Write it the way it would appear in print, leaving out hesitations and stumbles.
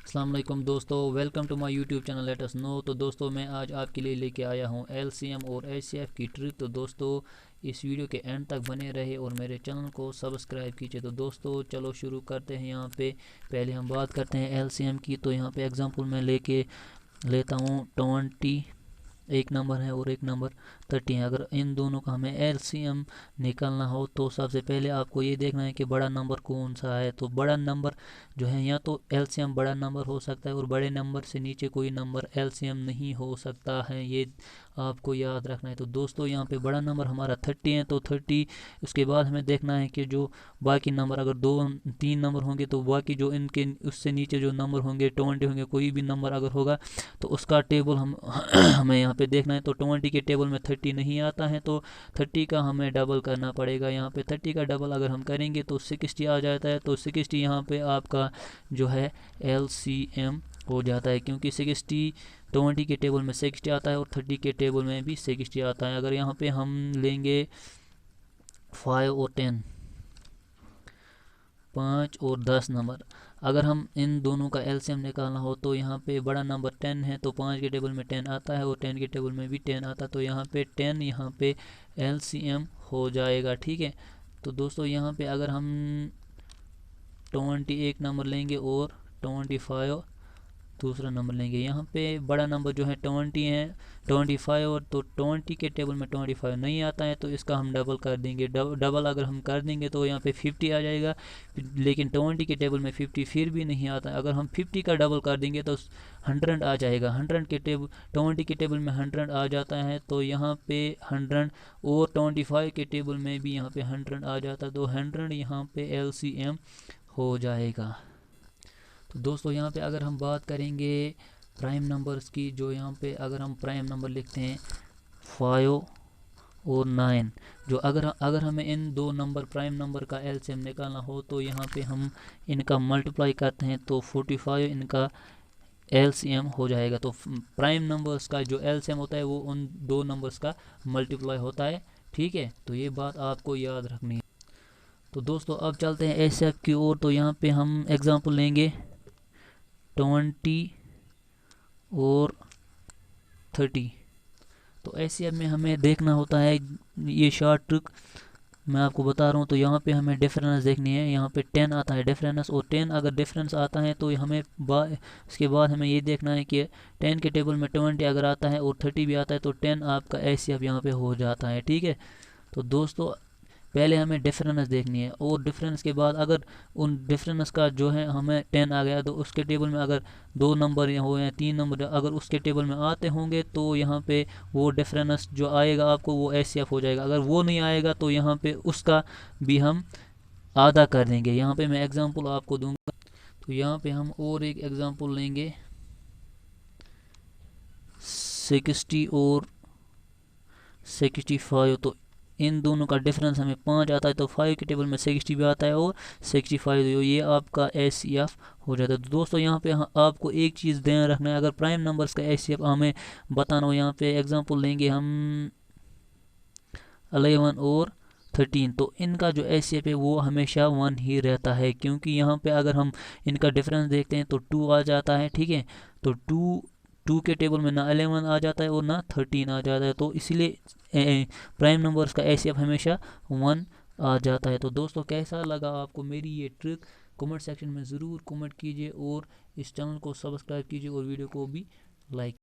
अस्सलाम वालेकुम दोस्तों, welcome to my YouTube channel let us know. तो दोस्तों मैं आज आपके लिए लेके आया हूँ एलसीएम और एचसीएफ की ट्रिक। तो दोस्तों इस वीडियो के एंड तक बने रहे और मेरे चैनल को सब्सक्राइब कीजिए। तो दोस्तों चलो शुरू करते हैं। यहाँ पे पहले हम बात करते हैं एलसीएम की। तो यहाँ पे एग्जांपल मैं लेता हूँ 20 एक नंबर है और एक नंबर 30 है। अगर इन दोनों का हमें एलसीएम निकालना हो तो सबसे पहले आपको ये देखना है कि बड़ा नंबर कौन सा है। तो बड़ा नंबर जो है, या तो एलसीएम बड़ा नंबर हो सकता है और बड़े नंबर से नीचे कोई नंबर एलसीएम नहीं हो सकता है, ये आपको याद रखना है। तो दोस्तों यहाँ पे बड़ा नंबर हमारा 30 है, तो 30 उसके बाद हमें देखना है कि जो बाकी नंबर, अगर 2-3 नंबर होंगे तो बाकी जो इनके उससे नीचे जो नंबर होंगे 20 होंगे, कोई भी नंबर अगर होगा तो उसका टेबल हम हमें यहाँ पे देखना है। तो 20 के टेबल में 30 नहीं आता है, तो 30 का हमें डबल करना पड़ेगा। यहाँ पे 30 का डबल अगर हम करेंगे तो 60 आ जाता है। तो 60 यहाँ पे आपका जो है एलसीएम हो जाता है, क्योंकि 60 20 के टेबल में 60 आता है और 30 के टेबल में भी 60 आता है। अगर यहाँ पे हम लेंगे 5 और 10, 5 और 10 नंबर, अगर हम इन दोनों का एलसीएम निकालना हो तो यहाँ पे बड़ा नंबर 10 है, तो 5 के टेबल में 10 आता है और 10 के टेबल में भी 10 आता है। तो यहाँ पे 10 यहाँ पे एलसीएम हो जाएगा, ठीक है। तो दोस्तों यहाँ पे अगर हम 20 एक नंबर लेंगे और 25 दूसरा नंबर लेंगे, यहाँ पे बड़ा नंबर जो है 20 है, 25 और तो 20 के टेबल में 25 नहीं आता है, तो इसका हम डबल कर देंगे। डबल अगर हम कर देंगे तो यहाँ पे 50 आ जाएगा, लेकिन 20 के टेबल में 50 फिर भी नहीं आता है। अगर हम 50 का डबल कर देंगे तो 100 आ जाएगा। 100 के टेबल 20 के टेबल में 100 आ जाता है, तो यहाँ पे 100 और 25 के टेबल में भी यहाँ पे 100 आ जाता है, तो 100 यहाँ पे एलसीएम हो जाएगा। तो दोस्तों यहाँ पे अगर हम बात करेंगे प्राइम नंबर्स की, जो यहाँ पे अगर हम प्राइम नंबर लिखते हैं 5 और 9, जो अगर हमें इन दो नंबर प्राइम नंबर का एलसीएम निकालना हो तो यहाँ पे हम इनका मल्टीप्लाई करते हैं, तो 45 इनका एलसीएम हो जाएगा। तो प्राइम नंबर्स का जो एलसीएम होता है वो उन दो नंबर्स का मल्टीप्लाई होता है, ठीक है। तो ये बात आपको याद रखनी है। तो दोस्तों अब चलते हैं एचसीएफ की ओर। तो यहाँ पे हम एग्जांपल लेंगे 20 और 30। तो ऐसे में हमें देखना होता है, ये शॉर्ट ट्रिक मैं आपको बता रहा हूँ। तो यहाँ पे हमें डिफरेंस देखनी है। यहाँ पे 10 आता है डिफरेंस, और 10 अगर डिफरेंस आता है तो हमें उसके बाद हमें ये देखना है कि 10 के टेबल में 20 अगर आता है और 30 भी आता है तो 10 आपका एचसीएफ यहाँ पे हो जाता है, ठीक है। तो दोस्तों पहले हमें डिफरेंस देखनी है, और डिफरेंस के बाद अगर उन डिफरेंस का जो है हमें 10 आ गया तो उसके टेबल में अगर 2 नंबर हो या 3 नंबर अगर उसके टेबल में आते होंगे तो यहाँ पे वो डिफरेंस जो आएगा आपको वो एचसीएफ हो जाएगा। अगर वो नहीं आएगा तो यहाँ पे उसका भी हम आधा कर देंगे। यहाँ पे मैं एग्जांपल आपको दूंगा। तो यहाँ पे हम और एक एग्जांपल लेंगे 60 और 65। तो इन दोनों का डिफरेंस हमें 5 आता है, तो 5 के टेबल में 60 भी आता है और 65, ये आपका एचसीएफ हो जाता है। तो दोस्तों यहाँ पे आपको एक चीज़ ध्यान रखना है, अगर प्राइम नंबर्स का एचसीएफ हमें बताना हो, यहाँ पे एग्जांपल लेंगे हम 11 और 13। तो इनका जो एचसीएफ है वो हमेशा 1 ही रहता है, क्योंकि यहाँ पे अगर हम इनका डिफरेंस देखते हैं तो 2 आ जाता है, ठीक है। तो 2 के टेबल में ना 11 आ जाता है और ना 13 आ जाता है, तो इसलिए प्राइम नंबर्स का एचसीएफ हमेशा 1 आ जाता है। तो दोस्तों कैसा लगा आपको मेरी ये ट्रिक, कमेंट सेक्शन में ज़रूर कमेंट कीजिए और इस चैनल को सब्सक्राइब कीजिए और वीडियो को भी लाइक